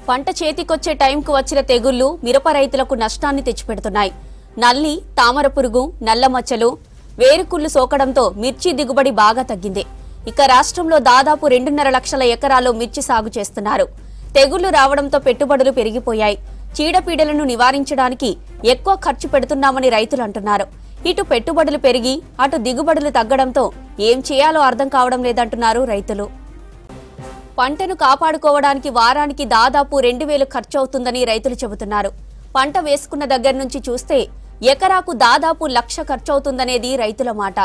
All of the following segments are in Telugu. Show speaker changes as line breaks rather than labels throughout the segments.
పంట చేతికొచ్చే టైంకు వచ్చిన తెగుళ్లు మిరప రైతులకు నష్టాన్ని తెచ్చిపెడుతున్నాయి. నల్లి, తామర పురుగు, నల్ల మచ్చలు, వేరుకుళ్లు సోకడంతో మిర్చి దిగుబడి బాగా తగ్గింది. ఇక రాష్ట్రంలో దాదాపు 2.5 లక్షల ఎకరాల్లో మిర్చి సాగు చేస్తున్నారు. తెగుళ్లు రావడంతో పెట్టుబడులు పెరిగిపోయాయి. చీడపీడలను నివారించడానికి ఎక్కువ ఖర్చు పెడుతున్నామని రైతులు అంటున్నారు. ఇటు పెట్టుబడులు పెరిగి అటు దిగుబడులు తగ్గడంతో ఏం చేయాలో అర్థం కావడం లేదంటున్నారు రైతులు. పంటను కాపాడుకోవడానికి వారానికి దాదాపు 2,000 ఖర్చు అవుతుందని రైతులు చెబుతున్నారు. పంట వేసుకున్న దగ్గర నుంచి చూస్తే ఎకరాకు దాదాపు 1,00,000 ఖర్చు అవుతుందనేది రైతుల మాట.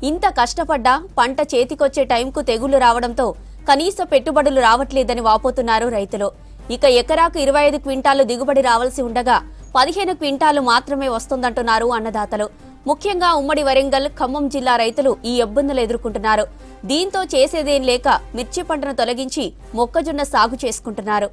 ఇంత కష్టపడ్డా పంట చేతికొచ్చే టైంకు తెగుళ్లు రావడంతో కనీస పెట్టుబడులు రావట్లేదని వాపోతున్నారు రైతులు. ఇక ఎకరాకు 25 క్వింటాలు దిగుబడి రావాల్సి ఉండగా 15 క్వింటాలు మాత్రమే వస్తుందంటున్నారు అన్నదాతలు. ముఖ్యంగా ఉమ్మడి వరంగల్, ఖమ్మం జిల్లా రైతులు ఈ ఇబ్బందులు ఎదుర్కొంటున్నారు. దీంతో చేసేదేం లేక మిర్చి పంటను తొలగించి మొక్కజొన్న సాగు చేసుకుంటున్నారు.